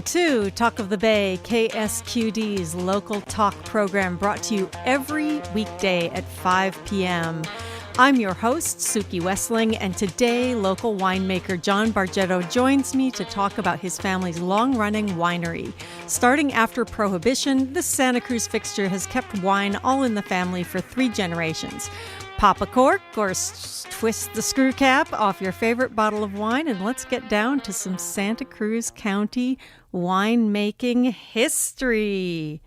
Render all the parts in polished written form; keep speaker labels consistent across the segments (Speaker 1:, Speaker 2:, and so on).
Speaker 1: to Talk of the Bay, KSQD's local talk program brought to you every weekday at 5 p.m. I'm your host, Suki Wessling, and today local winemaker John Bargetto joins me to talk about his family's long-running winery. Starting after Prohibition, this Santa Cruz fixture has kept wine all in the family for 3 generations. Pop a cork or twist the screw cap off your favorite bottle of wine, and let's get down to some Santa Cruz County winemaking history.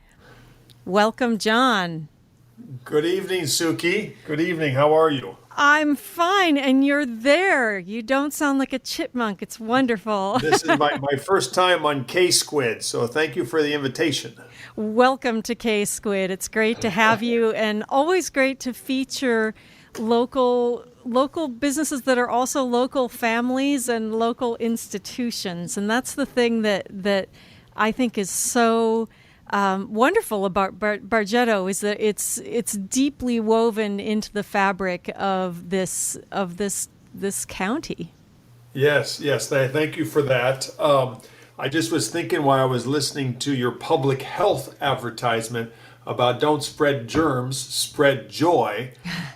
Speaker 1: Welcome, John.
Speaker 2: Good evening, Suki. Good evening. How are you?
Speaker 1: I'm fine, and you're there. You don't sound like a chipmunk. It's wonderful.
Speaker 2: This is my first time on K-Squid, so thank you for the invitation.
Speaker 1: Welcome to K-Squid. It's great to have you, and always great to feature local businesses that are also local families and local institutions. And that's the thing that I think is so wonderful about Bargetto, is that it's deeply woven into the fabric of this county.
Speaker 2: Yes. Thank you for that. I just was thinking while I was listening to your public health advertisement about don't spread germs, spread joy.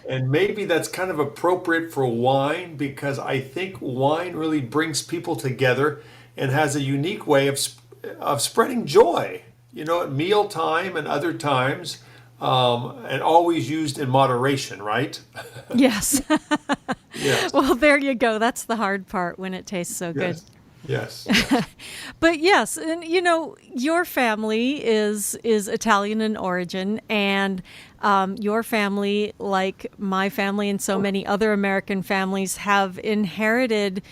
Speaker 2: And maybe that's kind of appropriate for wine, because I think wine really brings people together and has a unique way of spreading joy, at mealtime and other times, and always used in moderation, right?
Speaker 1: Yes.
Speaker 2: Yes.
Speaker 1: Well, there you go. That's the hard part when it tastes so good.
Speaker 2: Yes.
Speaker 1: But yes, and your family is Italian in origin, and your family, like my family and so many other American families, have inherited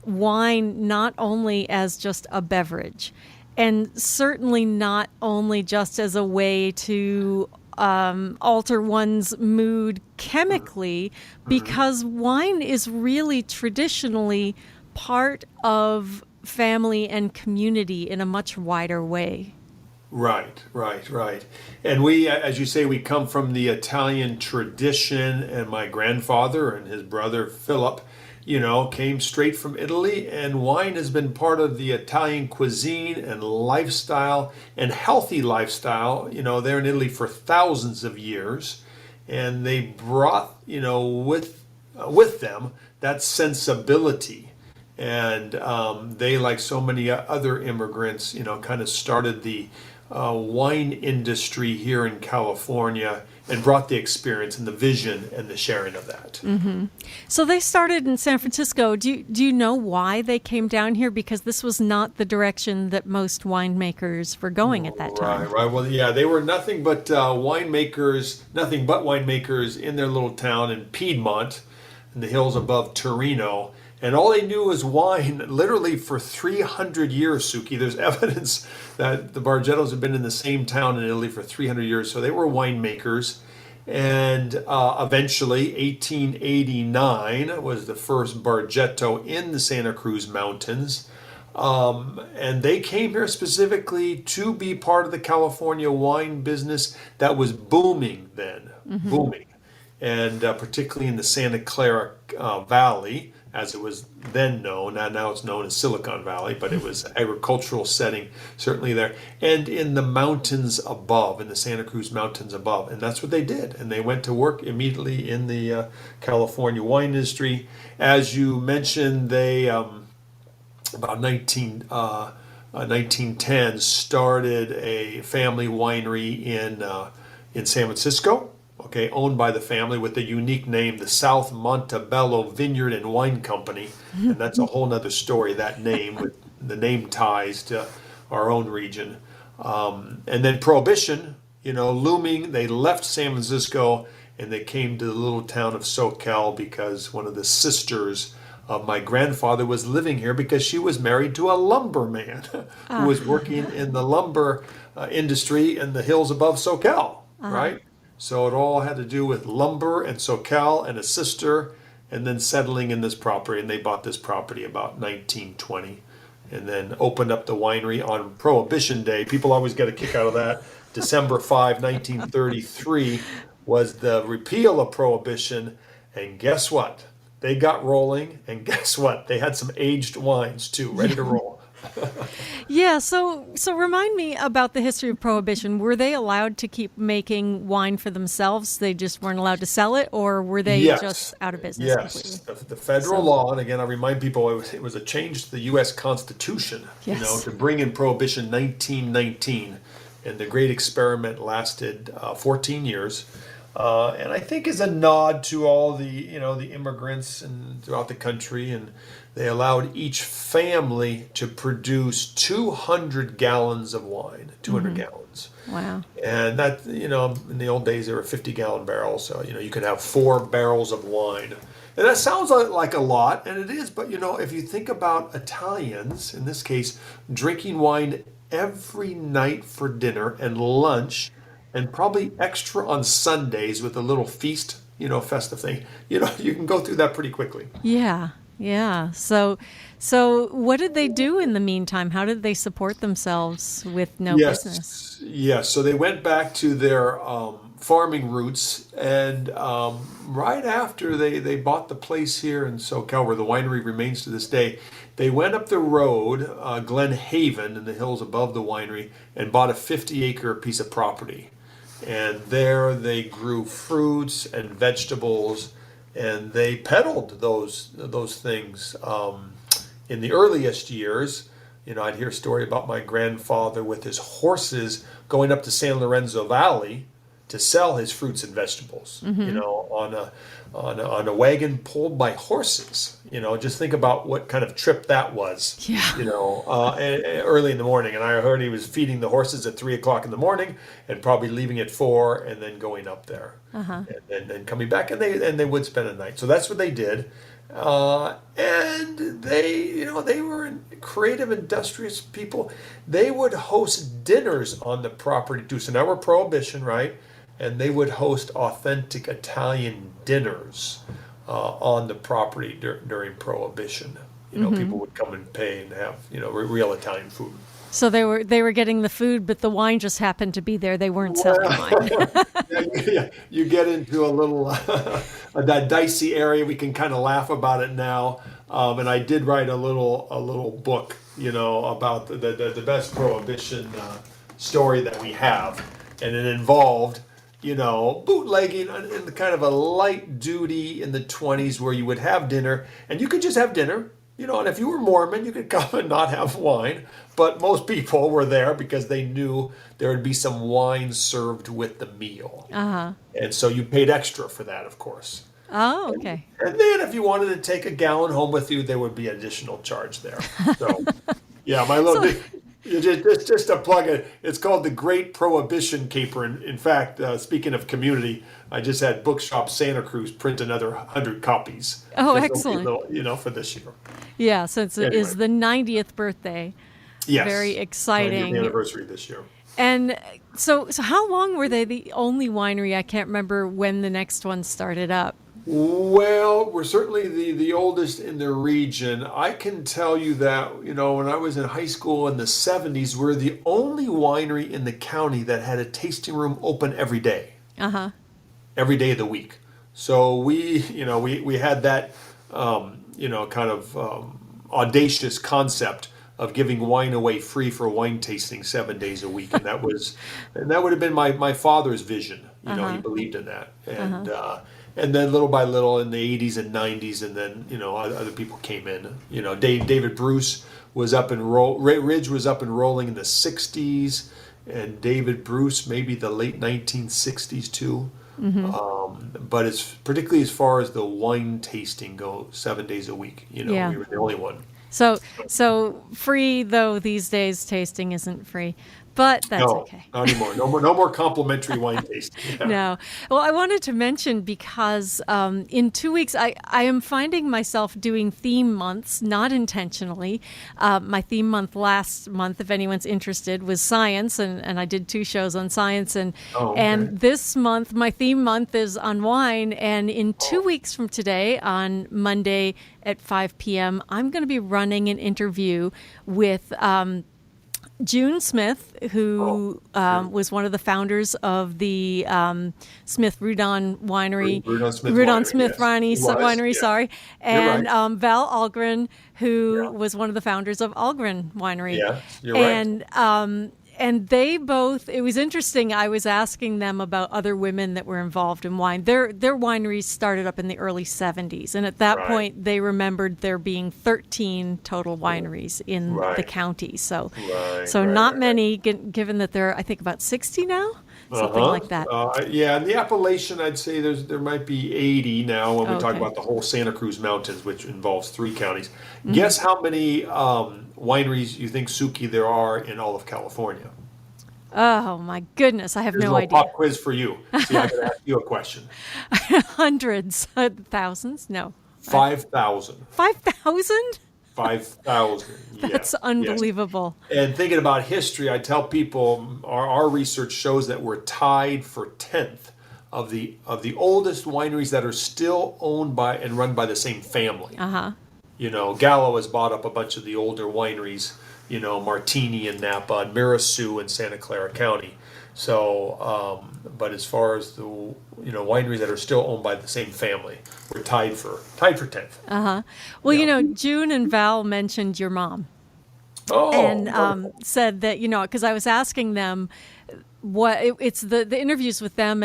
Speaker 1: wine not only as just a beverage, and certainly not only just as a way to alter one's mood chemically, because wine is really traditionally part of family and community in a much wider way.
Speaker 2: Right. And we, as you say, we come from the Italian tradition, and my grandfather and his brother Philip, came straight from Italy, and wine has been part of the Italian cuisine and lifestyle and healthy lifestyle, there in Italy for thousands of years. And they brought, with them that sensibility. And they, like so many other immigrants, kind of started the wine industry here in California and brought the experience and the vision and the sharing of that.
Speaker 1: Mm-hmm. So they started in San Francisco. Do you know why they came down here? Because this was not the direction that most winemakers were going at that time.
Speaker 2: Right. Well, yeah, they were nothing but winemakers in their little town in Piedmont, in the hills above Torino. And all they knew was wine, literally for 300 years, Suki. There's evidence that the Bargettos have been in the same town in Italy for 300 years. So they were winemakers. And eventually, 1889 was the first Bargetto in the Santa Cruz Mountains. And they came here specifically to be part of the California wine business that was booming then, booming. And particularly in the Santa Clara Valley, as it was then known. Now it's known as Silicon Valley, but it was agricultural setting certainly there. And in the mountains above, in the Santa Cruz Mountains above. And that's what they did. And they went to work immediately in the California wine industry. As you mentioned, they, about 1910, started a family winery in San Francisco. Okay, owned by the family with the unique name, the South Montebello Vineyard and Wine Company. And that's a whole nother story, that name, with the name ties to our own region. And then Prohibition, looming, they left San Francisco and they came to the little town of Soquel because one of the sisters of my grandfather was living here because she was married to a lumberman who was working in the lumber industry in the hills above Soquel, right? So it all had to do with lumber and Soquel and a sister, and then settling in this property. And they bought this property about 1920 and then opened up the winery on Prohibition Day. People always get a kick out of that. December 5, 1933 was the repeal of Prohibition. And guess what? They got rolling. And guess what? They had some aged wines too, ready to roll.
Speaker 1: Yeah, so remind me about the history of Prohibition. Were they allowed to keep making wine for themselves? They just weren't allowed to sell it, or were they just
Speaker 2: Yes,
Speaker 1: out of business completely?
Speaker 2: yes. The federal
Speaker 1: So,
Speaker 2: law, and again, I remind people it was a change to the U.S. Constitution,
Speaker 1: yes.
Speaker 2: to bring in Prohibition 1919, and the Great Experiment lasted 14 years, and I think is a nod to all the immigrants and throughout the country, and they allowed each family to produce 200 gallons of wine, 200 gallons.
Speaker 1: Wow.
Speaker 2: And that, in the old days, there were 50-gallon barrels. So, you could have 4 barrels of wine. And that sounds like a lot, and it is. But, if you think about Italians, in this case, drinking wine every night for dinner and lunch, and probably extra on Sundays with a little feast, festive thing, you can go through that pretty quickly.
Speaker 1: Yeah. Yeah. So what did they do in the meantime? How did they support themselves with no business?
Speaker 2: Yes. So they went back to their farming roots, and right after they bought the place here in SoCal, where the winery remains to this day, they went up the road, Glen Haven, in the hills above the winery, and bought a 50-acre piece of property. And there they grew fruits and vegetables, and they peddled those things. In the earliest years, I'd hear a story about my grandfather with his horses going up to San Lorenzo Valley to sell his fruits and vegetables. On a wagon pulled by horses. Just think about what kind of trip that was.
Speaker 1: Yeah.
Speaker 2: Early in the morning, and I heard he was feeding the horses at 3 o'clock in the morning, and probably leaving at 4, and then going up there, and then coming back, and they would spend a night. So that's what they did, and they were creative, industrious people. They would host dinners on the property too. So now we're Prohibition, right? And they would host authentic Italian dinners on the property during Prohibition. People would come and pay and have real Italian food.
Speaker 1: So they were getting the food, but the wine just happened to be there. They weren't selling wine.
Speaker 2: You get into a little that dicey area. We can kind of laugh about it now. And I did write a little book, about the best Prohibition story that we have, and it involved bootlegging in kind of a light duty in the 20s, where you would have dinner, and you could just have dinner, and if you were Mormon, you could come and not have wine, but most people were there because they knew there would be some wine served with the meal. And so you paid extra for that, of course.
Speaker 1: Oh, okay.
Speaker 2: And then if you wanted to take a gallon home with you, there would be additional charge there. So, yeah, my little... Just to plug it, it's called the Great Prohibition Caper. In fact, speaking of community, I just had Bookshop Santa Cruz print another 100 copies.
Speaker 1: Oh, excellent.
Speaker 2: For this year.
Speaker 1: Yeah, so it is the 90th birthday.
Speaker 2: Yes.
Speaker 1: Very exciting.
Speaker 2: 90th anniversary this year.
Speaker 1: And so how long were they the only winery? I can't remember when the next one started up.
Speaker 2: Well, we're certainly the oldest in the region. I can tell you that, when I was in high school in the 70s, we're the only winery in the county that had a tasting room open every day. Every day of the week. So we had that, kind of audacious concept of giving wine away free for wine tasting 7 days a week. And that would have been my father's vision. He believed in that. And then little by little in the 80s and 90s, and then, other people came in. David Bruce was up and Ridge was up and rolling in the 60s, and David Bruce maybe the late 1960s too. But it's particularly as far as the wine tasting goes, 7 days a week. We were the only one.
Speaker 1: So free, though these days tasting isn't free. But that's okay.
Speaker 2: Not anymore. No more complimentary wine tasting. Yeah.
Speaker 1: No. Well, I wanted to mention because in 2 weeks, I am finding myself doing theme months, not intentionally. My theme month last month, if anyone's interested, was science, and I did 2 shows on science. And this month, my theme month is on wine. And in 2 weeks from today, on Monday at 5 p.m., I'm going to be running an interview with June Smith, who
Speaker 2: Sure.
Speaker 1: was one of the founders of the Smith Rudon Winery,
Speaker 2: Rudolph Smith
Speaker 1: Rudon
Speaker 2: Winery,
Speaker 1: Smith
Speaker 2: yes. He was,
Speaker 1: Winery,
Speaker 2: yeah.
Speaker 1: sorry,
Speaker 2: You're right.
Speaker 1: and Val Algren, who
Speaker 2: Yeah.
Speaker 1: was one of the founders of Algren Winery,
Speaker 2: Yeah, you're right.
Speaker 1: and they both. It was interesting. I was asking them about other women that were involved in wine. Their wineries started up in the early '70s, and at that
Speaker 2: Right.
Speaker 1: point, they remembered there being 13 total wineries in the
Speaker 2: Right.
Speaker 1: county. So,
Speaker 2: Right,
Speaker 1: so
Speaker 2: right,
Speaker 1: not
Speaker 2: right, right.
Speaker 1: many, given that there are, I think, about 60 now, something
Speaker 2: Uh-huh.
Speaker 1: like that.
Speaker 2: Yeah, in the Appalachian, I'd say there might be 80 now when we talk
Speaker 1: Okay.
Speaker 2: about the whole Santa Cruz Mountains, which involves 3 counties.
Speaker 1: Mm-hmm.
Speaker 2: Guess how many wineries you think, Suki, there are in all of California?
Speaker 1: Oh my goodness, I have
Speaker 2: Here's a
Speaker 1: no
Speaker 2: little
Speaker 1: idea.
Speaker 2: pop quiz for you. See, I can ask you a question.
Speaker 1: Hundreds, thousands? No,
Speaker 2: 5,000.
Speaker 1: 5,000?
Speaker 2: 5,000.
Speaker 1: That's
Speaker 2: Yes.
Speaker 1: unbelievable.
Speaker 2: And thinking about history, I tell people our research shows that we're tied for 10th of the oldest wineries that are still owned by and run by the same family. Gallo has bought up a bunch of the older wineries, Martini in Napa and Mirasu in Santa Clara County. So, but as far as the wineries that are still owned by the same family, we're tied for 10th.
Speaker 1: Well,
Speaker 2: Yeah.
Speaker 1: June and Val mentioned your mom
Speaker 2: Oh,
Speaker 1: and
Speaker 2: wonderful.
Speaker 1: said that because I was asking them it's the interviews with them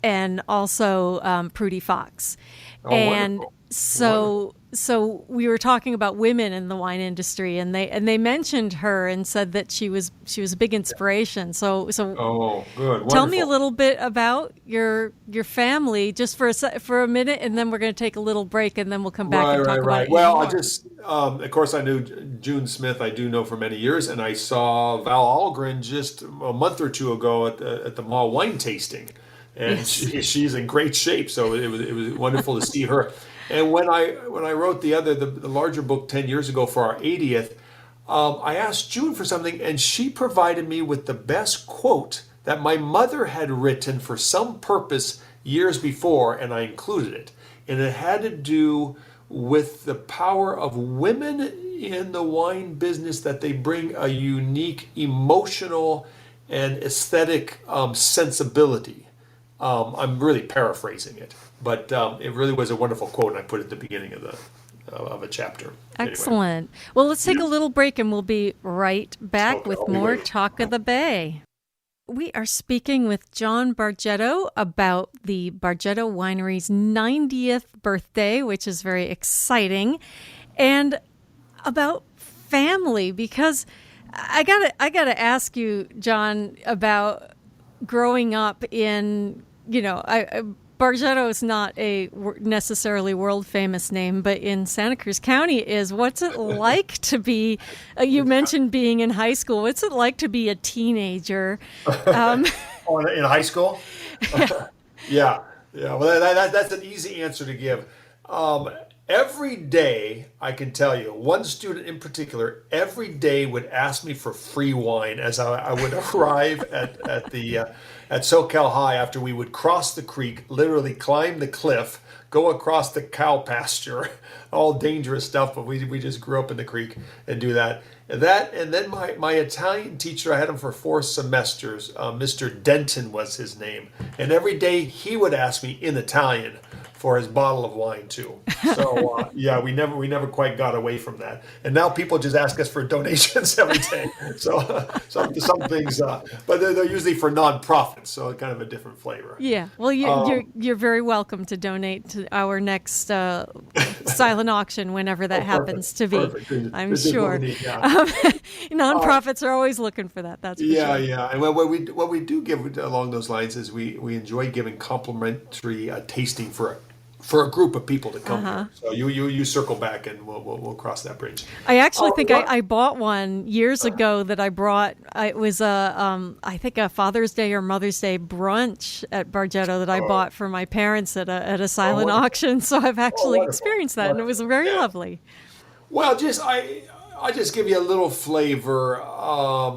Speaker 1: and also Prudy Fox,
Speaker 2: Oh,
Speaker 1: and
Speaker 2: wonderful.
Speaker 1: so we were talking about women in the wine industry, and they mentioned her and said that she was a big inspiration. So
Speaker 2: Oh, good.
Speaker 1: tell me a
Speaker 2: Wonderful.
Speaker 1: little bit about your family just for a minute, and then we're going to take a little break, and then we'll come back and talk about it
Speaker 2: Well,
Speaker 1: even
Speaker 2: I
Speaker 1: more.
Speaker 2: just, of course, I knew June Smith. I do know for many years, and I saw Val Algren just a month or two ago at the mall wine tasting, and
Speaker 1: Yes.
Speaker 2: she's in great shape. So it was wonderful to see her. And when I wrote the larger book 10 years ago for our 80th, I asked June for something, and she provided me with the best quote that my mother had written for some purpose years before, and I included it. And it had to do with the power of women in the wine business, that they bring a unique emotional and aesthetic sensibility. I'm really paraphrasing it, but it really was a wonderful quote, and I put it at the beginning of a chapter. Anyway.
Speaker 1: Excellent. Well, let's take a little break, and we'll be right back
Speaker 2: Okay,
Speaker 1: with
Speaker 2: I'll be
Speaker 1: more
Speaker 2: waiting.
Speaker 1: Talk of the Bay. We are speaking with John Bargetto about the Bargetto Winery's 90th birthday, which is very exciting, and about family, because I gotta ask you, John, about growing up in, Bargetto is not a necessarily world famous name, but in Santa Cruz County is. What's it like to be? You mentioned being in high school. What's it like to be a teenager?
Speaker 2: Oh, in high school? Yeah, yeah. Well, that's an easy answer to give. Every day, I can tell you, one student in particular, every day would ask me for free wine as I would arrive at SoCal High after we would cross the creek, literally climb the cliff, go across the cow pasture, all dangerous stuff, but we just grew up in the creek and do that. And then my Italian teacher, I had him for 4 semesters. Mr. Denton was his name, and every day he would ask me in Italian for his bottle of wine too. So yeah, we never quite got away from that. And now people just ask us for donations every day. So some things, but they're usually for nonprofits, so kind of a different flavor.
Speaker 1: Yeah. Well, you're very welcome to donate to our next silent auction whenever that happens to be.
Speaker 2: Perfect.
Speaker 1: I'm
Speaker 2: This is what
Speaker 1: sure.
Speaker 2: we need, yeah.
Speaker 1: Nonprofits are always looking for that. That's for
Speaker 2: Yeah,
Speaker 1: sure.
Speaker 2: yeah. And what we do give along those lines is we enjoy giving complimentary tasting for a group of people to come here. So you circle back and we'll cross that bridge.
Speaker 1: I actually think
Speaker 2: what-
Speaker 1: I bought one years ago that I brought. It was I think a Father's Day or Mother's Day brunch at Bargetto that I bought for my parents at a silent
Speaker 2: wonderful.
Speaker 1: auction. So I've actually
Speaker 2: wonderful.
Speaker 1: experienced that, and it was very
Speaker 2: Yeah.
Speaker 1: lovely.
Speaker 2: Well, I just give you a little flavor.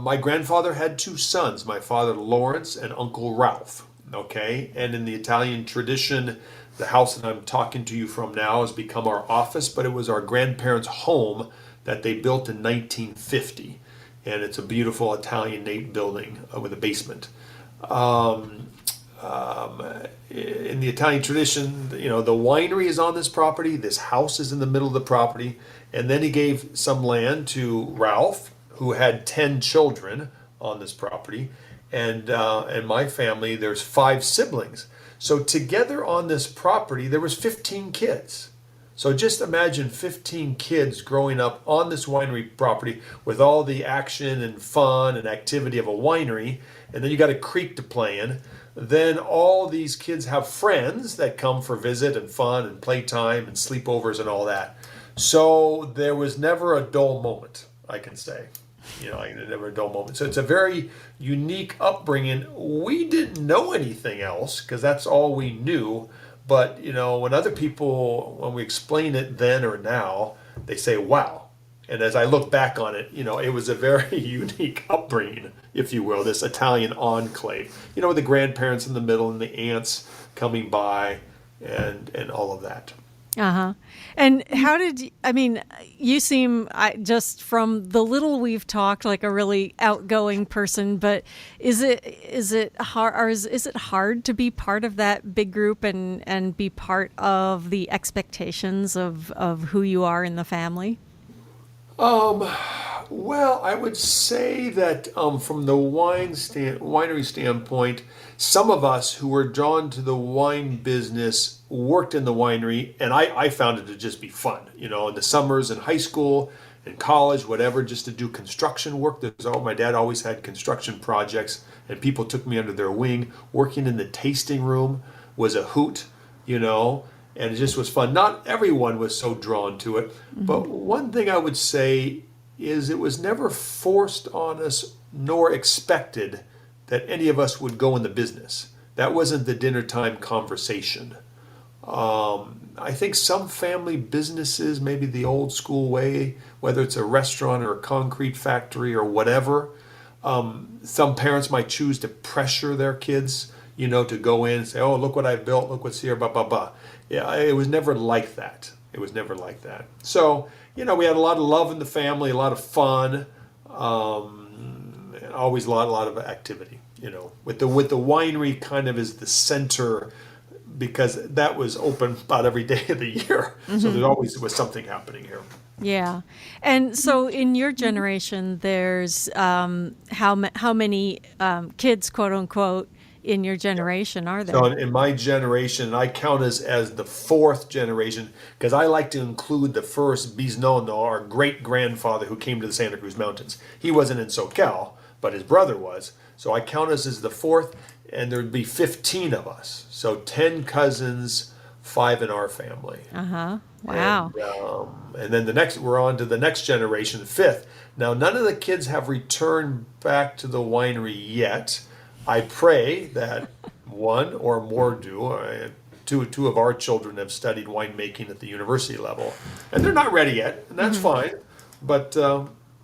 Speaker 2: My grandfather had 2 sons, my father Lawrence and Uncle Ralph. Okay, and in the Italian tradition, the house that I'm talking to you from now has become our office, but it was our grandparents' home that they built in 1950. and it's a beautiful Italianate building with a basement. Um, in the Italian tradition, the winery is on this property. This house is in the middle of the property, and then he gave some land to Ralph, who had 10 children on this property, and my family. There's 5 siblings, so together on this property there was 15 kids. So just imagine 15 kids growing up on this winery property with all the action and fun and activity of a winery, and then you got a creek to play in. Then all these kids have friends that come for visit and fun and playtime and sleepovers and all that. So there was never a dull moment, I can say. Never a dull moment. So it's a very unique upbringing. We didn't know anything else because that's all we knew. But, when we explain it then or now, they say, wow. And as I look back on it, it was a very unique upbringing, if you will, this Italian enclave, with the grandparents in the middle and the aunts coming by and all of that.
Speaker 1: Uh-huh. And how did you seem, just from the little we've talked, like a really outgoing person, but is it hard to be part of that big group and be part of the expectations of who you are in the family?
Speaker 2: Well, I would say that from the winery standpoint, some of us who were drawn to the wine business worked in the winery, and I found it to just be fun, in the summers in high school, in college, whatever, just to do construction work. My dad always had construction projects, and people took me under their wing. Working in the tasting room was a hoot, and it just was fun. Not everyone was so drawn to it, but one thing I would say is it was never forced on us nor expected that any of us would go in the business. That wasn't the dinner time conversation. I think some family businesses, maybe the old school way, whether it's a restaurant or a concrete factory or whatever, some parents might choose to pressure their kids, to go in and say, oh, look what I've built, look what's here, blah, blah, blah. Yeah, it was never like that. It was never like that. So, we had a lot of love in the family, a lot of fun, and always a lot of activity, with the winery kind of as the center, because that was open about every day of the year. So there always was something happening here.
Speaker 1: Yeah. And so in your generation, there's how many kids, quote unquote, in your generation are there?
Speaker 2: So in my generation, I count as the 4th generation, because I like to include the first bisnonno, our great-grandfather who came to the Santa Cruz Mountains. He wasn't in SoCal, but his brother was. So I count us as the 4th, and there'd be 15 of us. So 10 cousins, 5 in our family.
Speaker 1: Uh-huh. Wow.
Speaker 2: And then we're on to the next generation, the 5th. Now, none of the kids have returned back to the winery yet. I pray that one or more do. Two of our children have studied winemaking at the university level, and they're not ready yet, and that's fine. But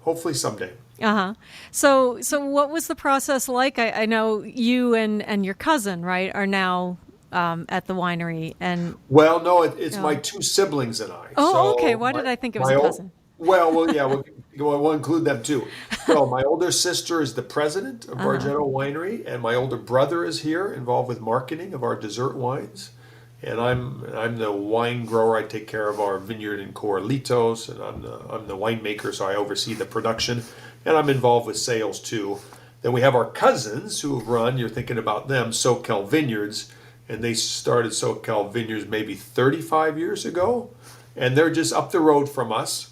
Speaker 2: hopefully someday.
Speaker 1: Uh-huh. So what was the process like? I know you and your cousin, right, are now at the winery, and
Speaker 2: well, no, it's my 2 siblings and I.
Speaker 1: Oh,
Speaker 2: so
Speaker 1: okay. Why did I think it was a cousin?
Speaker 2: We'll include them too. So my older sister is the president of Bargetto Winery, and my older brother is here, involved with marketing of our dessert wines. And I'm the wine grower. I take care of our vineyard in Corlitos, and I'm the winemaker, so I oversee the production, and I'm involved with sales too. Then we have our cousins who have run. You're thinking about them, SoCal Vineyards, and they started SoCal Vineyards maybe 35 years ago, and they're just up the road from us,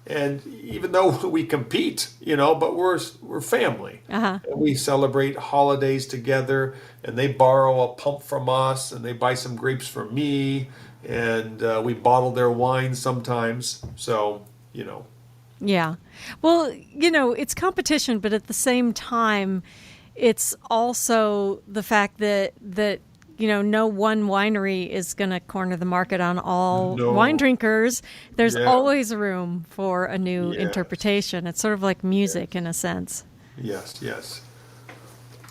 Speaker 2: And even though we compete, but we're family. And we celebrate holidays together, and they borrow a pump from us, and they buy some grapes from me, and we bottle their wine sometimes. So,
Speaker 1: Yeah. Well, it's competition, but at the same time, it's also the fact that no one winery is going to corner the market on all wine drinkers. There's always room for a new interpretation. It's sort of like music in a sense.
Speaker 2: Yes.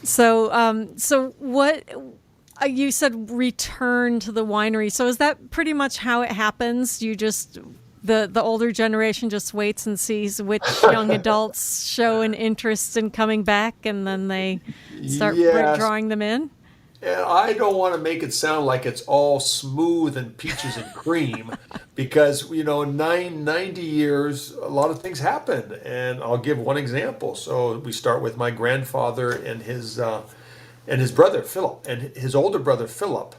Speaker 1: So what you said, return to the winery. So is that pretty much how it happens? You just the older generation just waits and sees which young adults show an interest in coming back, and then they start drawing them in.
Speaker 2: And I don't want to make it sound like it's all smooth and peaches and cream, because, 90 years, a lot of things happen. And I'll give one example. So we start with my grandfather and his brother, Philip. And his older brother, Philip,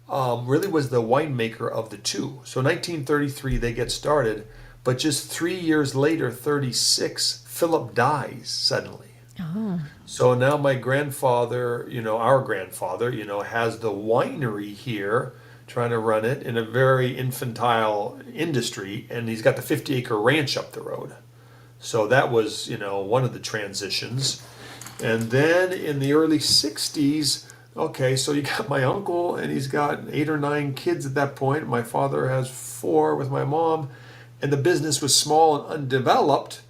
Speaker 2: really was the winemaker of the two. So 1933, they get started. But just 3 years later, 36, Philip dies suddenly.
Speaker 1: Oh.
Speaker 2: So now my grandfather, our grandfather, has the winery here, trying to run it in a very infantile industry, and he's got the 50-acre ranch up the road. So that was, one of the transitions. And then in the early 60s, okay, so you got my uncle, and he's got 8 or 9 kids at that point. My father has 4 with my mom, and the business was small and undeveloped.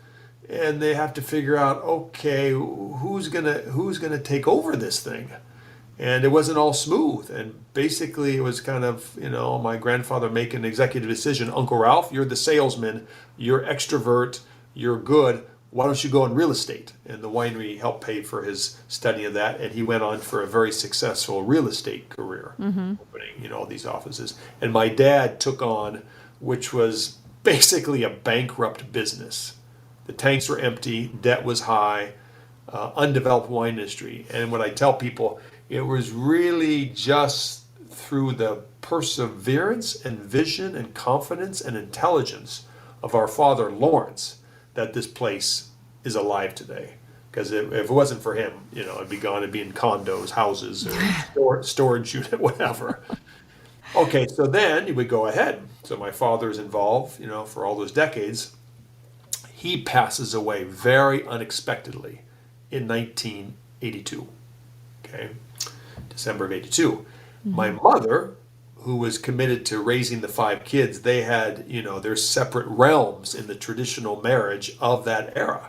Speaker 2: And they have to figure out, okay, who's gonna take over this thing? And it wasn't all smooth. And basically, it was kind of, my grandfather making an executive decision. Uncle Ralph, you're the salesman, you're extrovert, you're good. Why don't you go in real estate? And the winery helped pay for his study of that. And he went on for a very successful real estate career, opening, all these offices. And my dad took on, which was basically a bankrupt business. The tanks were empty, debt was high, undeveloped wine industry. And what I tell people, it was really just through the perseverance and vision and confidence and intelligence of our father, Lawrence, that this place is alive today. Because if it wasn't for him, it'd be gone. It'd be in condos, houses, or storage unit, whatever. Okay, so then you would go ahead. So my father's involved, for all those decades. He passes away very unexpectedly in 1982, okay, December of 82. My mother, who was committed to raising the 5 kids, they had, their separate realms in the traditional marriage of that era.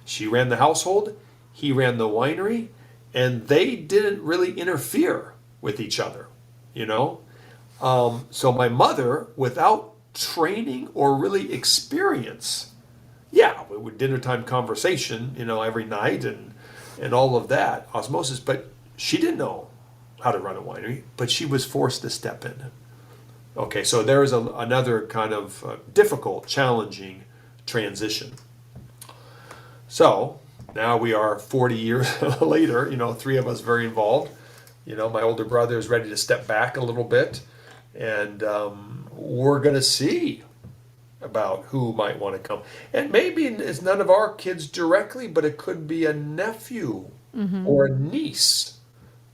Speaker 2: She ran the household, he ran the winery, and they didn't really interfere with each other, So my mother, without training or really experience, we would dinner time conversation, every night and all of that, osmosis. But she didn't know how to run a winery, but she was forced to step in. Okay, so there is another kind of difficult, challenging transition. So now we are 40 years later, 3 of us very involved. My older brother is ready to step back a little bit, and we're going to see about who might want to come. And maybe it's none of our kids directly, but it could be a nephew or a niece.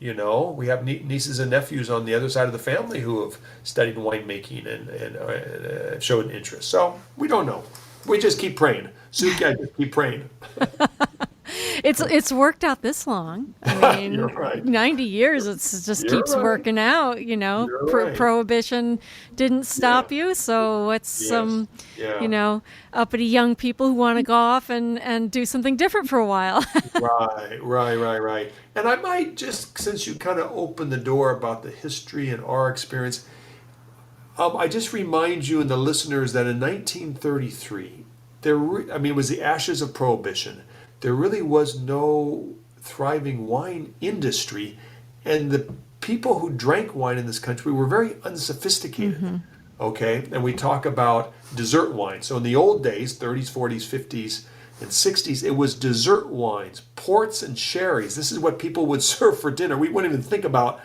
Speaker 2: We have nieces and nephews on the other side of the family who have studied winemaking and showed interest. So we don't know. We just keep praying. Suki, I just keep praying.
Speaker 1: It's worked out this long. I mean,
Speaker 2: You're right.
Speaker 1: 90 years, it just keeps working out,
Speaker 2: Right.
Speaker 1: Prohibition didn't stop you, so what's some, uppity young people who want to go off and do something different for a while.
Speaker 2: Right. And I might just, since you kind of opened the door about the history and our experience, I just remind you and the listeners that in 1933, it was the ashes of Prohibition. There really was no thriving wine industry, and the people who drank wine in this country were very unsophisticated. Okay, and we talk about dessert wine. So in the old days, 30s, 40s, 50s, and 60s, it was dessert wines, ports and sherries. This is what people would serve for dinner. We wouldn't even think about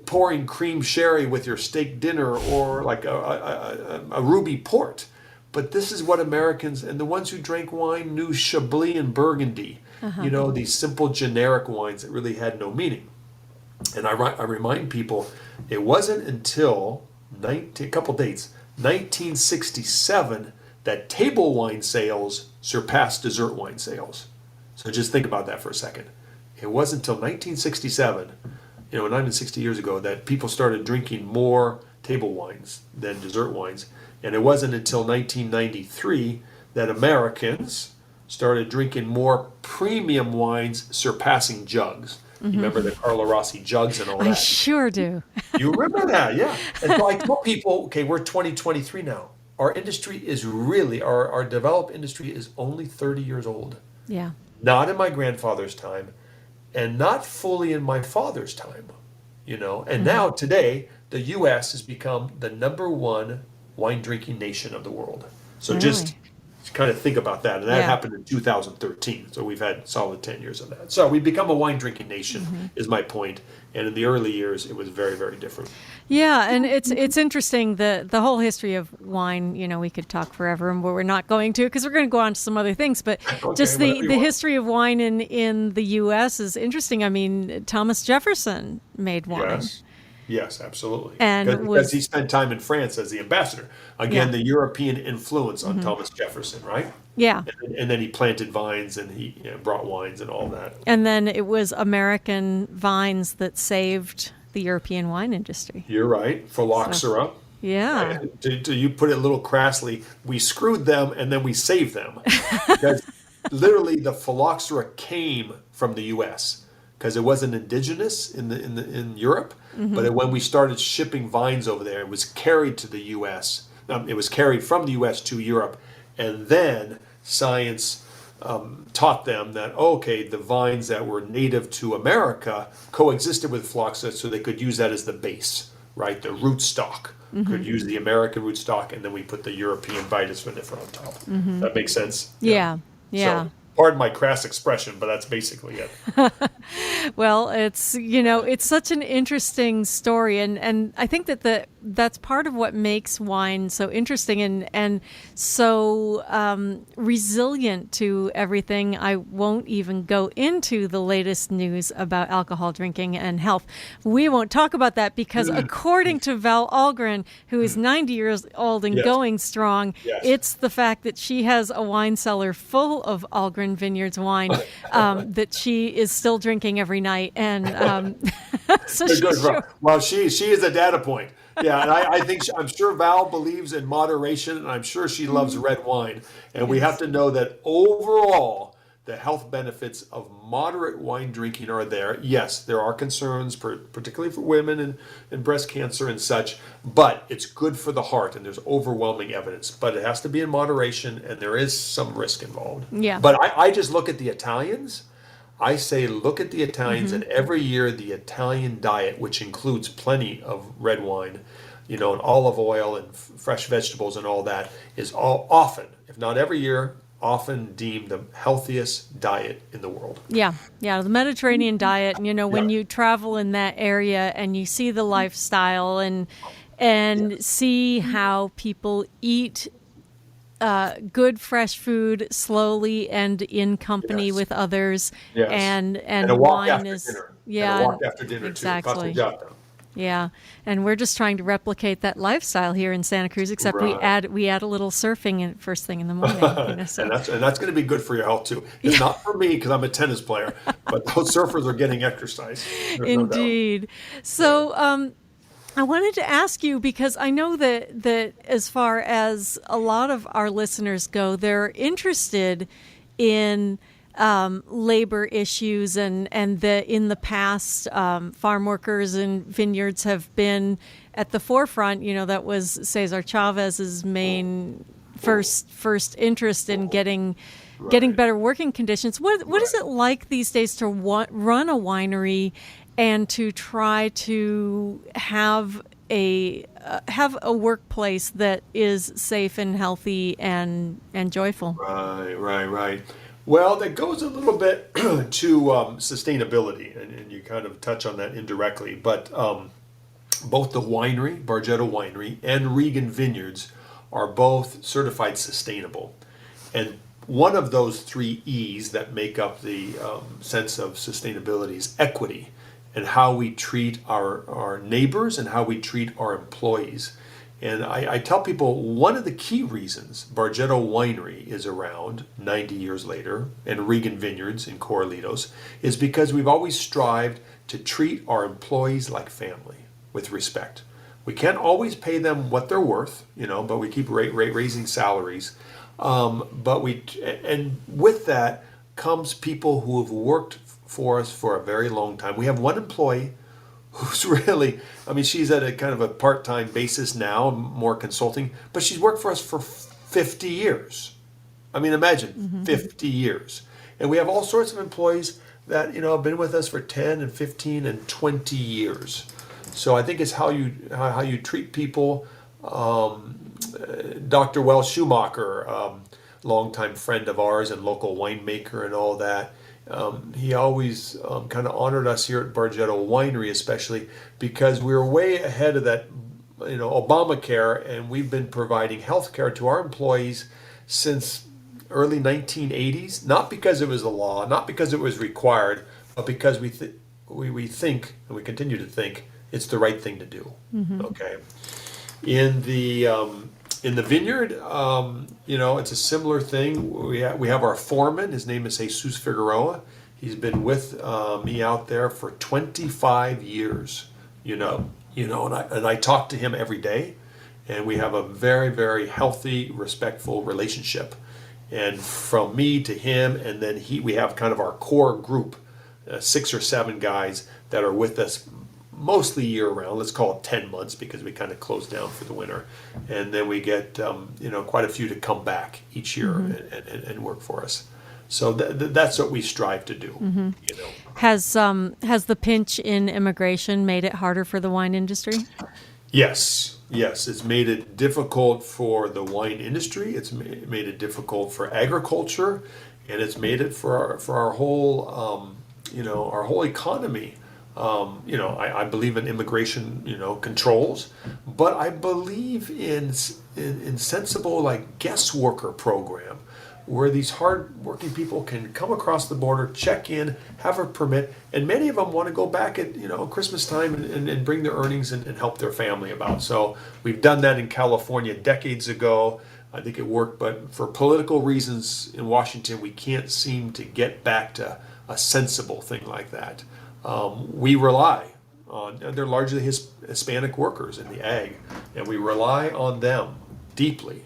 Speaker 2: pouring cream sherry with your steak dinner or like a ruby port. But this is what Americans, and the ones who drank wine knew Chablis and Burgundy, these simple generic wines that really had no meaning. And I remind people, it wasn't until a couple dates, 1967, that table wine sales surpassed dessert wine sales. So just think about that for a second. It wasn't until 1967, not even 60 years ago, that people started drinking more table wines than dessert wines. And it wasn't until 1993 that Americans started drinking more premium wines surpassing jugs. You remember the Carlo Rossi jugs and all that?
Speaker 1: I sure do.
Speaker 2: You remember that, yeah. And so I tell people, okay, we're 2023 now. our industry is really, our developed industry is only 30 years old.
Speaker 1: Yeah.
Speaker 2: Not in my grandfather's time, and not fully in my father's time, And now, today, the U.S. has become the #1 wine drinking nation of the world. So
Speaker 1: Really?
Speaker 2: just kind of think about that. And that
Speaker 1: Yeah.
Speaker 2: happened in 2013. So we've had solid 10 years of that. So we've become a wine drinking nation, is my point. And in the early years, it was very, very different.
Speaker 1: Yeah, and it's interesting the whole history of wine. We could talk forever, and we're not going to because we're going to go on to some other things. But
Speaker 2: Okay,
Speaker 1: just
Speaker 2: whatever you
Speaker 1: the
Speaker 2: want.
Speaker 1: history of wine in the U.S. is interesting. I mean, Thomas Jefferson made wine.
Speaker 2: Yes, absolutely.
Speaker 1: And
Speaker 2: because he spent time in France as the ambassador. Again,
Speaker 1: Yeah.
Speaker 2: the European influence on Thomas Jefferson, right?
Speaker 1: Yeah.
Speaker 2: And then he planted vines and he brought wines and all that.
Speaker 1: And then it was American vines that saved the European wine industry.
Speaker 2: You're right. Phylloxera.
Speaker 1: Yeah.
Speaker 2: You put it a little crassly, we screwed them and then we saved them. Because literally the phylloxera came from the U.S. because it wasn't indigenous in Europe, but when we started shipping vines over there, it was carried to the U.S. It was carried from the U.S. to Europe, and then science taught them that the vines that were native to America coexisted with phylloxera, so they could use that as the base, right? The rootstock could use the American rootstock, and then we put the European Vitis vinifera on top. That makes sense.
Speaker 1: Yeah. Yeah.
Speaker 2: So, pardon my crass expression, but that's basically it.
Speaker 1: Well, it's such an interesting story, and I think that's part of what makes wine so interesting and so resilient to everything. I won't even go into the latest news about alcohol drinking and health. We won't talk about that because according to Val Algren, who is 90 years old and going strong, it's the fact that she has a wine cellar full of Algren Vineyards wine that she is still drinking every night, and so she's sure.
Speaker 2: Well, she is a data point. Yeah, and I'm sure Val believes in moderation, and I'm sure she loves red wine. And we have to know that overall, the health benefits of moderate wine drinking are there. Yes, there are concerns, particularly for women and breast cancer and such, but it's good for the heart, and there's overwhelming evidence. But it has to be in moderation, and there is some risk involved.
Speaker 1: Yeah.
Speaker 2: But I just look at the Italians. I say look at the Italians, and every year the Italian diet, which includes plenty of red wine, and olive oil and fresh vegetables and all that, is all often, if not every year, often deemed the healthiest diet in the world.
Speaker 1: Yeah, the Mediterranean diet. And when you travel in that area and you see the lifestyle and see how people eat good fresh food slowly and in company with others, and
Speaker 2: a walk
Speaker 1: wine
Speaker 2: after
Speaker 1: is
Speaker 2: dinner.
Speaker 1: yeah,
Speaker 2: and a walk after dinner
Speaker 1: exactly.
Speaker 2: too. Passeggiata.
Speaker 1: Yeah, and we're just trying to replicate that lifestyle here in Santa Cruz, except we add a little surfing in first thing in the morning. So.
Speaker 2: and that's going to be good for your health too. It's not for me because I'm a tennis player, but those surfers are getting exercise.
Speaker 1: Indeed.
Speaker 2: No doubt.
Speaker 1: So I wanted to ask you, because I know that as far as a lot of our listeners go, they're interested in labor issues and in the past, farm workers and vineyards have been at the forefront. That was Cesar Chavez's main first interest in getting better working conditions. What is it like these days to run a winery and to try to have a workplace that is safe and healthy and joyful?
Speaker 2: Right. Well, that goes a little bit to sustainability, and you kind of touch on that indirectly. But both the winery, Bargetto Winery, and Regan Vineyards are both certified sustainable. And one of those 3 E's that make up the sense of sustainability is equity, and how we treat our neighbors and how we treat our employees. And I tell people one of the key reasons Bargetto Winery is around 90 years later, and Regan Vineyards in Corralitos, is because we've always strived to treat our employees like family, with respect. We can't always pay them what they're worth, but we keep raising salaries. And with that comes people who have worked for us for a very long time. We have one employee who's really, I mean, she's at a kind of a part-time basis now, more consulting, but she's worked for us for 50 years. I mean, imagine 50 years. And we have all sorts of employees that, have been with us for 10 and 15 and 20 years. So I think it's how you treat people. Dr. Wells Schumacher, longtime friend of ours and local winemaker and all that, he always kind of honored us here at Bargetto Winery, especially because we were way ahead of that, Obamacare, and we've been providing health care to our employees since early 1980s, not because it was a law, not because it was required, but because we think, and we continue to think, it's the right thing to do. Okay. In the vineyard, it's a similar thing. We have our foreman. His name is Jesus Figueroa. He's been with me out there for 25 years. And I talk to him every day, and we have a very, very healthy, respectful relationship. And from me to him, and then we have kind of our core group, 6 or 7 guys that are with us mostly year round. Let's call it 10 months because we kind of close down for the winter. And then we get, quite a few to come back each year and work for us. So that's what we strive to do.
Speaker 1: Has the pinch in immigration made it harder for the wine industry?
Speaker 2: Yes, it's made it difficult for the wine industry. It's made it difficult for agriculture, and it's made it for our whole, our whole economy. I believe in immigration, controls, but I believe in sensible like guest worker program, where these hard-working people can come across the border, check in, have a permit, and many of them want to go back at Christmas time and bring their earnings and help their family about. So we've done that in California decades ago. I think it worked, but for political reasons in Washington, we can't seem to get back to a sensible thing like that. We rely on, they're largely Hispanic workers in the ag, and we rely on them deeply,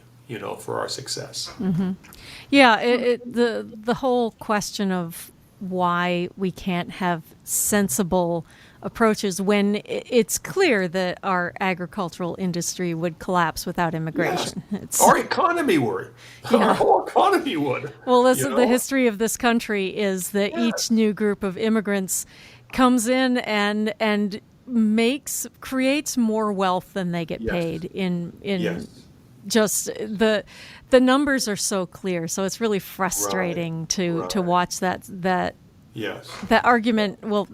Speaker 2: for our success.
Speaker 1: Yeah, the whole question of why we can't have sensible approaches when it's clear that our agricultural industry would collapse without immigration.
Speaker 2: Yes. Our economy would.
Speaker 1: Yeah.
Speaker 2: Our whole economy would.
Speaker 1: Well, the history of this country is that each new group of immigrants comes in and creates more wealth than they get paid in just the numbers are so clear, so it's really frustrating to watch that argument. Well,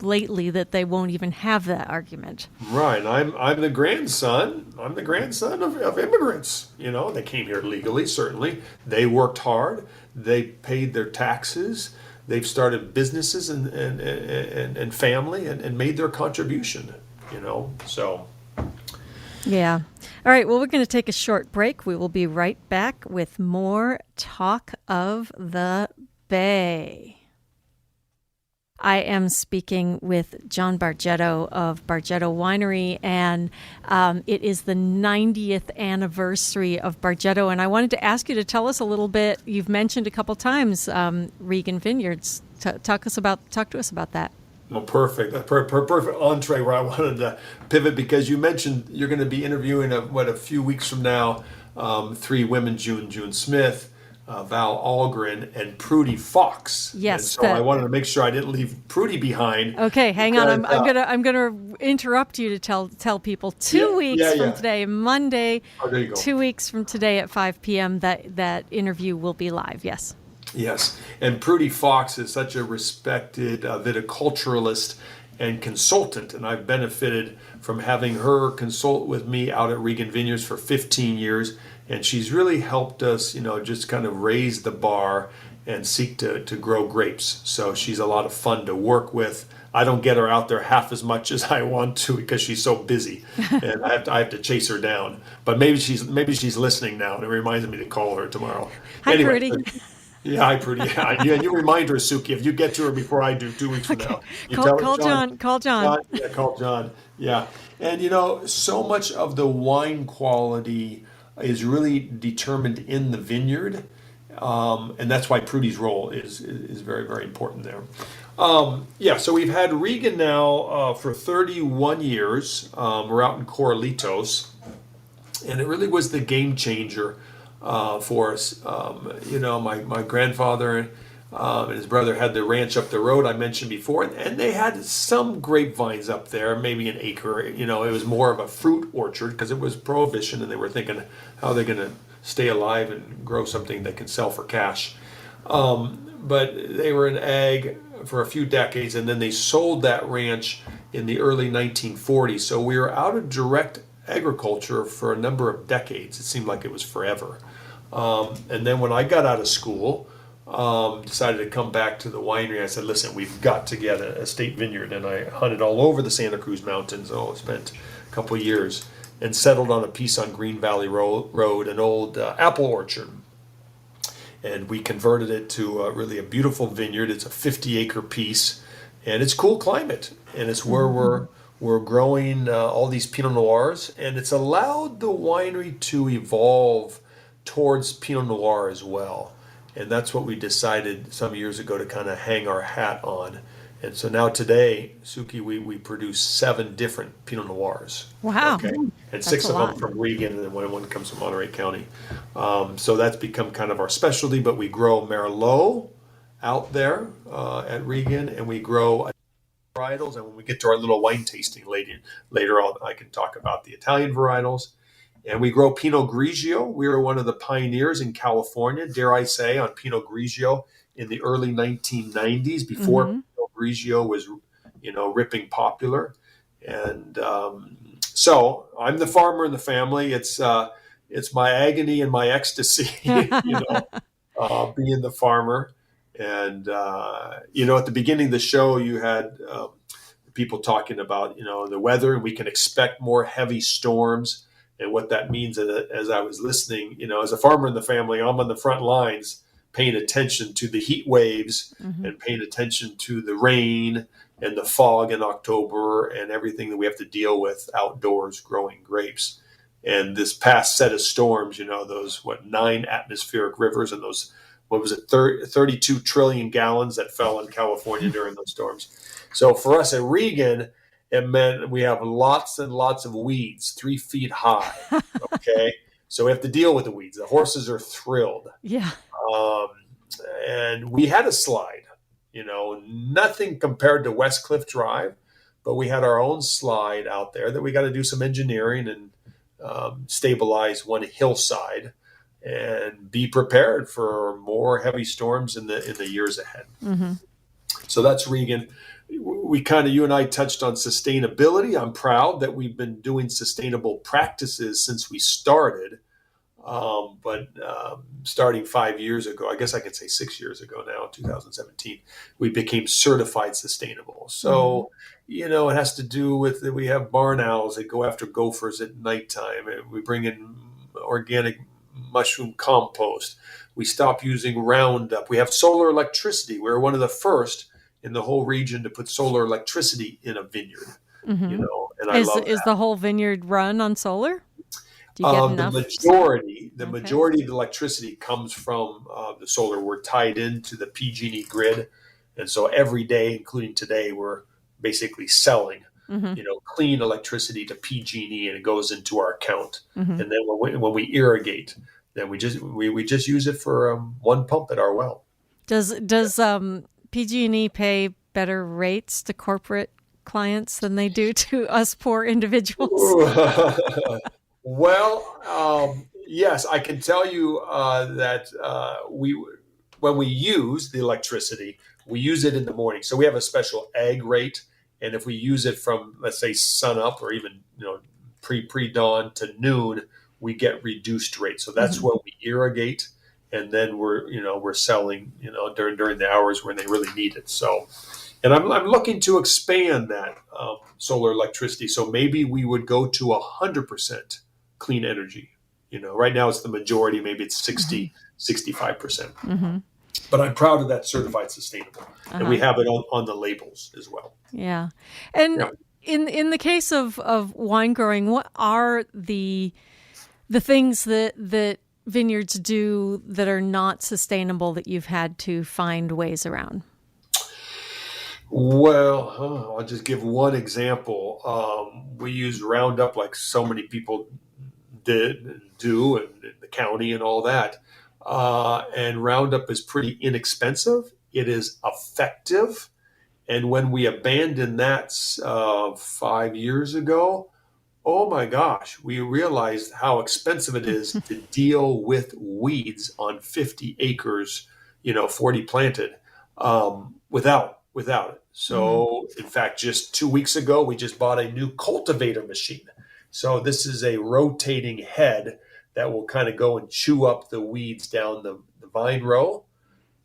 Speaker 1: lately that they won't even have that argument.
Speaker 2: Right. I'm the grandson. I'm the grandson of immigrants. They came here legally. Certainly, they worked hard. They paid their taxes. They've started businesses and family and made their contribution. So.
Speaker 1: Yeah. All right. Well, we're going to take a short break. We will be right back with more Talk of the Bay. I am speaking with John Bargetto of Bargetto Winery, and it is the 90th anniversary of Bargetto. And I wanted to ask you to tell us a little bit. You've mentioned a couple times Regan Vineyards. Talk to us about that.
Speaker 2: Well, perfect. Perfect entree where I wanted to pivot, because you mentioned you're going to be interviewing a few weeks from now, 3 women: June Smith, Val Algren, and Prudy Fox.
Speaker 1: Yes.
Speaker 2: And so I wanted to make sure I didn't leave Prudy behind.
Speaker 1: Okay, hang on. I'm gonna interrupt you to tell people 2 weeks from today, Monday.
Speaker 2: Oh, there you go.
Speaker 1: 2 weeks from today at 5 p.m. that interview will be live. Yes.
Speaker 2: Yes, and Prudy Fox is such a respected viticulturalist and consultant, and I've benefited from having her consult with me out at Regan Vineyards for 15 years, and she's really helped us, just kind of raise the bar and seek to grow grapes. So she's a lot of fun to work with. I don't get her out there half as much as I want to because she's so busy, and I have to chase her down. But maybe she's listening now, and it reminds me to call her tomorrow.
Speaker 1: Hi, Prudy.
Speaker 2: Yeah, hi, Prudy. Yeah, you remind her, Suki, if you get to her before I do 2 weeks from now.
Speaker 1: Call John.
Speaker 2: Call John. Yeah. And, so much of the wine quality is really determined in the vineyard. And that's why Prudy's role is very, very important there. So we've had Regan now for 31 years. We're out in Corralitos, and it really was the game changer for us. My grandfather and his brother had the ranch up the road I mentioned before, and they had some grapevines up there, maybe an acre. It was more of a fruit orchard because it was Prohibition, and they were thinking how they're going to stay alive and grow something they can sell for cash. But they were in ag for a few decades, and then they sold that ranch in the early 1940s. So we were out of direct agriculture for a number of decades. It seemed like it was forever. And then when I got out of school, decided to come back to the winery. I said, listen, we've got to get a state vineyard. And I hunted all over the Santa Cruz Mountains. Spent a couple of years and settled on a piece on Green Valley Road, an old apple orchard. And we converted it to really a beautiful vineyard. It's a 50-acre piece, and it's cool climate. And it's where we're growing all these Pinot Noirs, and it's allowed the winery to evolve towards Pinot Noir as well. And that's what we decided some years ago to kind of hang our hat on. And so now today, Suki, we produce 7 different Pinot Noirs.
Speaker 1: Wow.
Speaker 2: Okay? And 6 of them from Regan, and then one comes from Monterey County. So that's become kind of our specialty, but we grow Merlot out there at Regan, and we grow varietals. And when we get to our little wine tasting later on, I can talk about the Italian varietals. And we grow Pinot Grigio. We were one of the pioneers in California, dare I say, on Pinot Grigio in the early 1990s, before Pinot Grigio was, ripping popular. And so I'm the farmer in the family. It's my agony and my ecstasy, being the farmer. And at the beginning of the show, you had people talking about the weather, and we can expect more heavy storms. And what that means, as I was listening, as a farmer in the family, I'm on the front lines paying attention to the heat waves and paying attention to the rain and the fog in October and everything that we have to deal with outdoors growing grapes. And this past set of storms, those 9 atmospheric rivers and those, 32 trillion gallons that fell in California during those storms. So for us at Regan, it meant we have lots and lots of weeds, 3 feet high. Okay. So we have to deal with the weeds. The horses are thrilled.
Speaker 1: Yeah.
Speaker 2: And we had a slide, nothing compared to West Cliff Drive, but we had our own slide out there that we got to do some engineering and stabilize one hillside and be prepared for more heavy storms in the years ahead. Mm-hmm. So that's Regan. You and I touched on sustainability. I'm proud that we've been doing sustainable practices since we started. But starting 5 years ago, I guess I could say 6 years ago now, 2017, we became certified sustainable. So, it has to do with that we have barn owls that go after gophers at nighttime. And we bring in organic mushroom compost. We stop using Roundup. We have solar electricity. We're one of the first in the whole region to put solar electricity in a vineyard. And I love that.
Speaker 1: Is the whole vineyard run on solar? Do you get enough?
Speaker 2: The majority of the electricity comes from the solar. We're tied into the PG&E grid, and so every day, including today, we're basically selling, clean electricity to PG&E, and it goes into our account. And then when we irrigate, then we just use it for one pump at our well. Does
Speaker 1: PG&E pay better rates to corporate clients than they do to us poor individuals?
Speaker 2: Well, yes, I can tell you that when we use the electricity, we use it in the morning. So we have a special ag rate, and if we use it from, let's say, sun up or even pre-dawn to noon, we get reduced rates. So that's when we irrigate. And then we're selling, during the hours when they really need it. So, and I'm looking to expand that solar electricity. So maybe we would go to 100% clean energy. Right now it's the majority. Maybe it's 60, 65%. But I'm proud of that certified sustainable, and we have it on the labels as well.
Speaker 1: Yeah, and in the case of wine growing, what are the things that vineyards do that are not sustainable that you've had to find ways around?
Speaker 2: Well, I'll just give one example. We use Roundup like so many people did and do in the county and all that. And Roundup is pretty inexpensive. It is effective. And when we abandoned that 5 years ago, oh my gosh, we realized how expensive it is to deal with weeds on 50 acres, 40 planted, without it.
Speaker 1: Hmm.
Speaker 2: So, in fact, just 2 weeks ago, we just bought a new cultivator machine. So this is a rotating head that will kind of go and chew up the weeds down the vine row.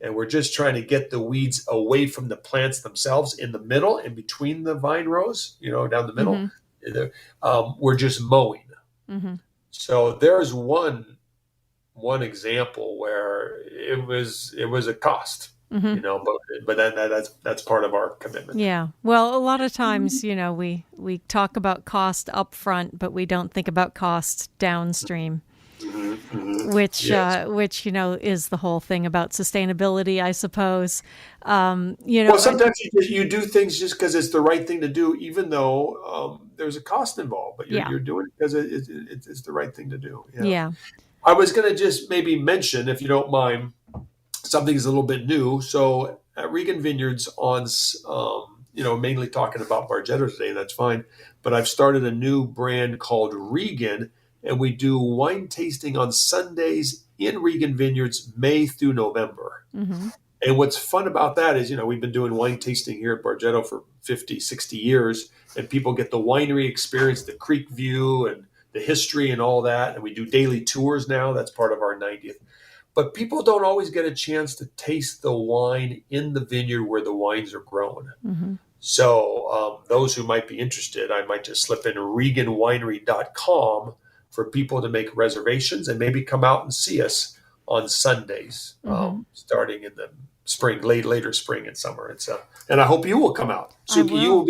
Speaker 2: And we're just trying to get the weeds away from the plants themselves in the middle, in between the vine rows, down the middle.
Speaker 1: Hmm.
Speaker 2: We're just mowing.
Speaker 1: Hmm.
Speaker 2: So there's one example where it was a cost,
Speaker 1: Hmm.
Speaker 2: but that's part of our commitment.
Speaker 1: Yeah. Well, a lot of times, we talk about cost up front, but we don't think about cost downstream,
Speaker 2: Hmm. Hmm.
Speaker 1: which
Speaker 2: Yes.
Speaker 1: is the whole thing about sustainability, I suppose.
Speaker 2: Well, sometimes you do things just because it's the right thing to do, even though there's a cost involved. But you're,
Speaker 1: Yeah.
Speaker 2: you're doing it because it's the right thing to do. Yeah.
Speaker 1: Yeah.
Speaker 2: I was going to just maybe mention, if you don't mind, something is a little bit new. So at Regan Vineyards, mainly talking about Bargetto today, and that's fine. But I've started a new brand called Regan, and we do wine tasting on Sundays in Regan Vineyards, May through November.
Speaker 1: Hmm.
Speaker 2: And what's fun about that is, we've been doing wine tasting here at Bargetto for 50, 60 years, and people get the winery experience, the creek view, and the history and all that. And we do daily tours now. That's part of our 90th. But people don't always get a chance to taste the wine in the vineyard where the wines are grown.
Speaker 1: Hmm.
Speaker 2: So those who might be interested, I might just slip in reganwinery.com for people to make reservations and maybe come out and see us on Sundays,
Speaker 1: Hmm.
Speaker 2: starting in the spring, later spring and summer. And I hope you will come out,
Speaker 1: I
Speaker 2: Suki. You will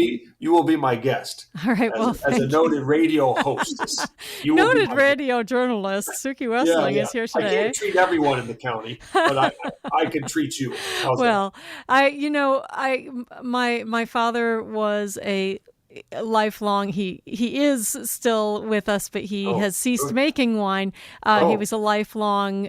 Speaker 1: will.
Speaker 2: be my guest
Speaker 1: All right. Well,
Speaker 2: as a
Speaker 1: thank you.
Speaker 2: noted radio hostess. You will be
Speaker 1: Noted
Speaker 2: my guest.
Speaker 1: radio journalist Suki
Speaker 2: Yeah,
Speaker 1: Wessling
Speaker 2: yeah.
Speaker 1: is here
Speaker 2: I can't
Speaker 1: today.
Speaker 2: treat everyone in the county, but I can treat you. How's that?
Speaker 1: Well, my father was a lifelong. He is still with us, but he
Speaker 2: Oh,
Speaker 1: has ceased
Speaker 2: good.
Speaker 1: making wine. He
Speaker 2: Oh,
Speaker 1: was a lifelong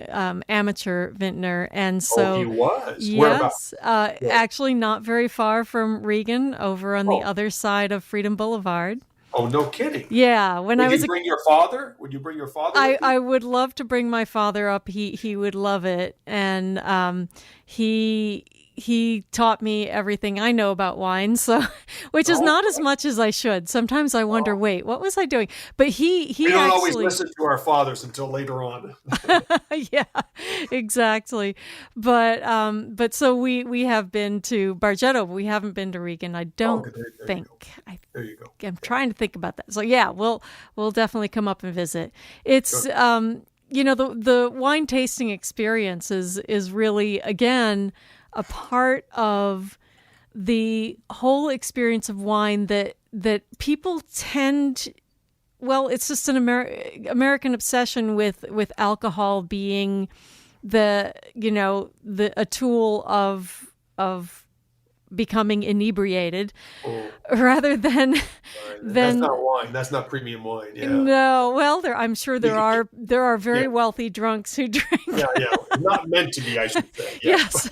Speaker 1: amateur vintner, and
Speaker 2: oh, he
Speaker 1: so
Speaker 2: was. Whereabouts?
Speaker 1: yes,
Speaker 2: Yeah.
Speaker 1: actually not very far from Regan, over on the
Speaker 2: Oh,
Speaker 1: other side of Freedom Boulevard.
Speaker 2: oh, no kidding.
Speaker 1: Yeah, when I
Speaker 2: Would
Speaker 1: was
Speaker 2: you
Speaker 1: a
Speaker 2: bring your father? Would you bring your father with you?
Speaker 1: I would love to bring my father up. He would love it, and he taught me everything I know about wine. So, which is
Speaker 2: Oh,
Speaker 1: not as much as I should. Sometimes I wonder,
Speaker 2: oh.
Speaker 1: wait, what was I doing? But
Speaker 2: We
Speaker 1: he
Speaker 2: don't always
Speaker 1: actually,
Speaker 2: listen to our fathers until later on.
Speaker 1: yeah, exactly. But so we have been to Bargetto. We haven't been to Regan. I
Speaker 2: Oh,
Speaker 1: don't
Speaker 2: good. There you
Speaker 1: think.
Speaker 2: go. There you go.
Speaker 1: I'm trying to think about that. So yeah, we'll definitely come up and visit. It's
Speaker 2: Good.
Speaker 1: the wine tasting experience is really, again, a part of the whole experience of wine that people tend. Well, it's just an American obsession with alcohol being the a tool of becoming inebriated,
Speaker 2: Oh,
Speaker 1: rather than
Speaker 2: fine. That's
Speaker 1: than
Speaker 2: not wine. That's not premium wine. Yeah.
Speaker 1: no. Well, I'm sure there are
Speaker 2: Yeah.
Speaker 1: very wealthy drunks who drink.
Speaker 2: Yeah. Yeah. Not meant to be, I should say. Yeah.
Speaker 1: Yes,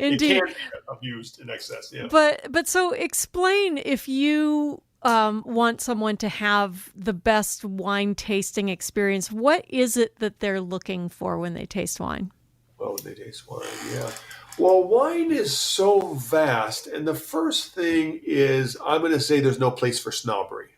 Speaker 2: It
Speaker 1: indeed.
Speaker 2: can be abused in excess. Yeah.
Speaker 1: But so explain, if you want someone to have the best wine tasting experience, what is it that they're looking for when they taste wine?
Speaker 2: Oh, they taste wine. Yeah. Well, wine is so vast. And the first thing is, I'm going to say there's no place for snobbery.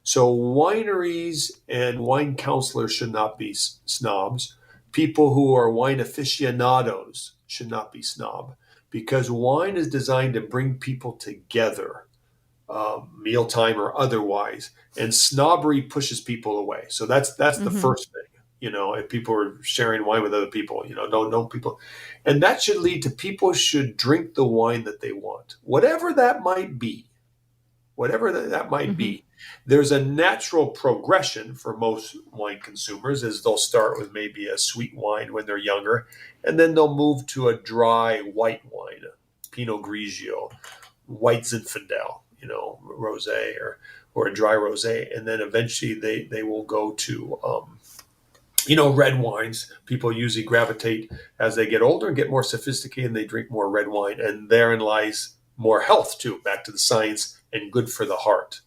Speaker 2: So wineries and wine counselors should not be snobs. People who are wine aficionados should not be snob, because wine is designed to bring people together, mealtime or otherwise, and snobbery pushes people away. So that's the
Speaker 1: Mm-hmm.
Speaker 2: first thing. If people are sharing wine with other people, don't know people, and that should lead to people should drink the wine that they want, whatever that might be, whatever that might
Speaker 1: Mm-hmm.
Speaker 2: be. There's a natural progression for most wine consumers, as they'll start with maybe a sweet wine when they're younger, and then they'll move to a dry white wine, Pinot Grigio, white Zinfandel, rosé or a dry rosé, and then eventually they will go to red wines. People usually gravitate as they get older and get more sophisticated, and they drink more red wine, and therein lies more health too. Back to the science and good for the heart.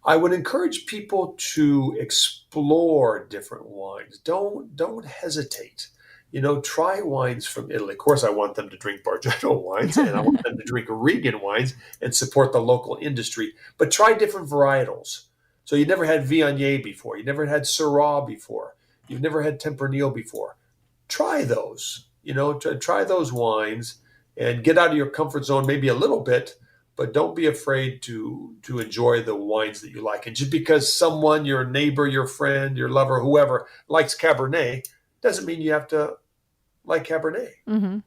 Speaker 2: I would encourage people to explore different wines. Don't hesitate. Try wines from Italy. Of course, I want them to drink Bargetto wines, and I want them to drink Regan wines and support the local industry. But try different varietals. So you never had Viognier before. You never had Syrah before. You've never had Tempranillo before. Try those. Try those wines and get out of your comfort zone maybe a little bit. But don't be afraid to enjoy the wines that you like. And just because someone, your neighbor, your friend, your lover, whoever, likes Cabernet, doesn't mean you have to like Cabernet. And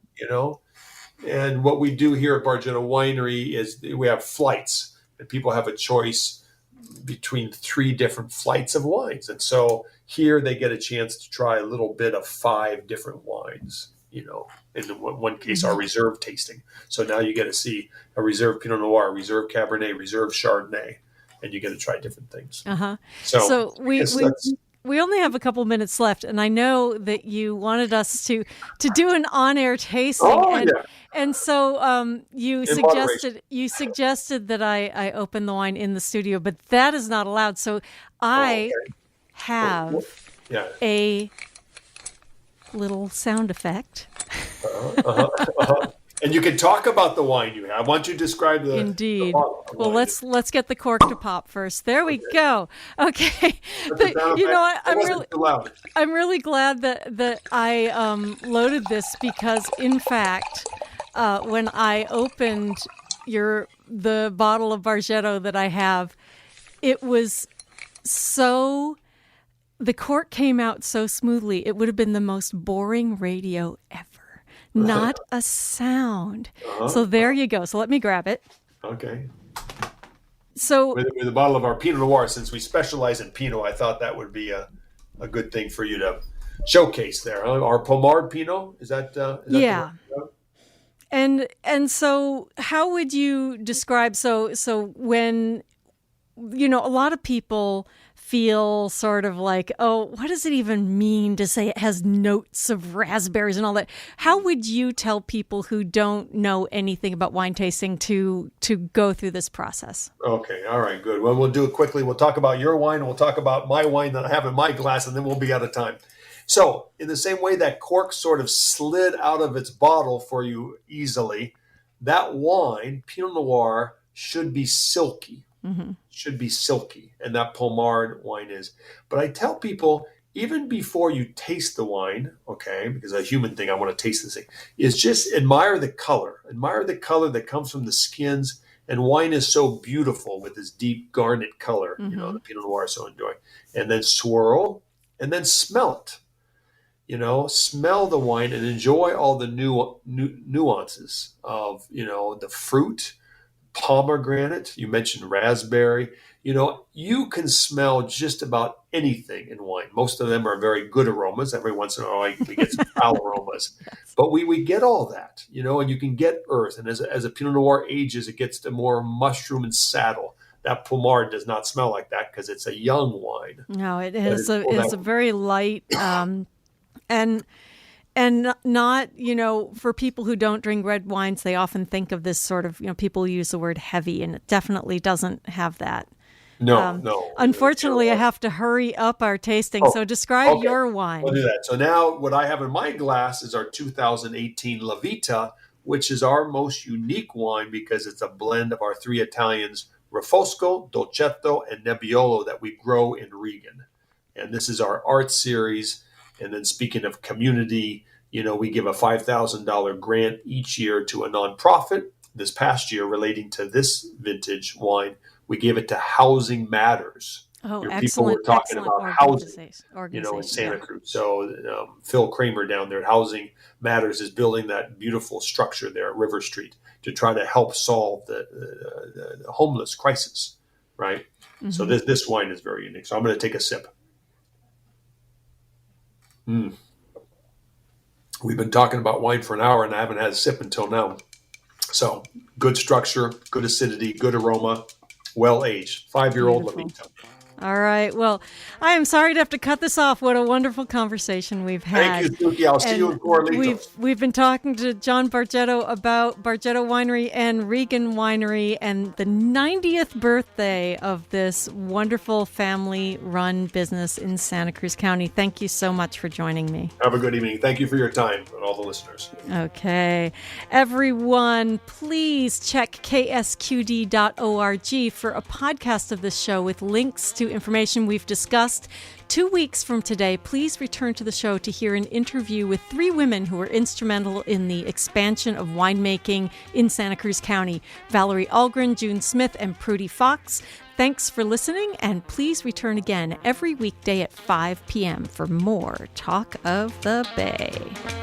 Speaker 2: what we do here at Bargetto Winery is we have flights, and people have a choice between 3 different flights of wines. And so here they get a chance to try a little bit of 5 different wines. In one case, our reserve tasting. So now you get to see a reserve Pinot Noir, reserve Cabernet, reserve Chardonnay, and you get to try different things.
Speaker 1: So we only have a couple minutes left, and I know that you wanted us to do an on-air tasting, and so you suggested that I open the wine in the studio, but that is not allowed. So I have a little sound effect.
Speaker 2: And you can talk about the wine you have. I want you to describe the
Speaker 1: Indeed.
Speaker 2: the bottle of
Speaker 1: Well,
Speaker 2: wine.
Speaker 1: let's get the cork to pop first. There we go. Okay. What? I'm really glad that I loaded this, because in fact, when I opened the bottle of Bargetto that I have, it was the cork came out so smoothly. It would have been the most boring radio ever. Not a sound. So there you go. So let me grab it.
Speaker 2: Okay.
Speaker 1: So
Speaker 2: with a bottle of our Pinot Noir, since we specialize in Pinot, I thought that would be a good thing for you to showcase there. Our Pommard Pinot, is that
Speaker 1: yeah. And so how would you describe, so when, a lot of people feel sort of like, oh, what does it even mean to say it has notes of raspberries and all that? How would you tell people who don't know anything about wine tasting to go through this process?
Speaker 2: Okay, all right, good. Well, we'll do it quickly. We'll talk about your wine, and we'll talk about my wine that I have in my glass, and then we'll be out of time. So in the same way that cork sort of slid out of its bottle for you easily, that wine, Pinot Noir, should be silky. Should be silky, and that Pommard wine is. But I tell people, even before you taste the wine, okay, because a human thing, I want to taste this thing, is just admire the color. Admire the color that comes from the skins. And wine is so beautiful with this deep garnet color, the Pinot Noir is so enjoying. And then swirl, and then smell it. Smell the wine and enjoy all the nuances of, the fruit, pomegranate. You mentioned raspberry. You can smell just about anything in wine. Most of them are very good aromas. Every once in a while, we get some foul aromas, but we get all that. And you can get earth. And as a Pinot Noir ages, it gets to more mushroom and saddle. That Pommard does not smell like that because it's a young wine.
Speaker 1: No, it is a very light and not, for people who don't drink red wines, they often think of this sort of, people use the word heavy, and it definitely doesn't have that.
Speaker 2: No.
Speaker 1: Unfortunately, I have to hurry up our tasting. So describe your wine.
Speaker 2: We'll do that. So now what I have in my glass is our 2018 La Vita, which is our most unique wine because it's a blend of our 3 Italians, Refosco, Dolcetto, and Nebbiolo, that we grow in Regan. And this is our art series. And then speaking of community, we give a $5,000 grant each year to a nonprofit. This past year, relating to this vintage wine, we gave it to Housing Matters.
Speaker 1: Oh, excellent.
Speaker 2: People were talking about housing, in Santa Cruz. So Phil Kramer down there at Housing Matters is building that beautiful structure there at River Street to try to help solve the homeless crisis, right? Mm-hmm. So this wine is very unique. So I'm going to take a sip. We've been talking about wine for an hour, and I haven't had a sip until now. So good structure, good acidity, good aroma, well aged. 5-year-old Lamito.
Speaker 1: All right. Well, I am sorry to have to cut this off. What a wonderful conversation we've had.
Speaker 2: Thank you, Suki. I'll see you in Corlitos.
Speaker 1: We've been talking to John Bargetto about Bargetto Winery and Regan Winery and the 90th birthday of this wonderful family-run business in Santa Cruz County. Thank you so much for joining me.
Speaker 2: Have a good evening. Thank you for your time and all the listeners.
Speaker 1: Okay. Everyone, please check ksqd.org for a podcast of this show with links to information we've discussed. 2 weeks from today, please return to the show to hear an interview with 3 women who were instrumental in the expansion of winemaking in Santa Cruz County: Valerie Algren, June Smith, and Prudy Fox. Thanks for listening, and please return again every weekday at 5 p.m. for more Talk of the Bay.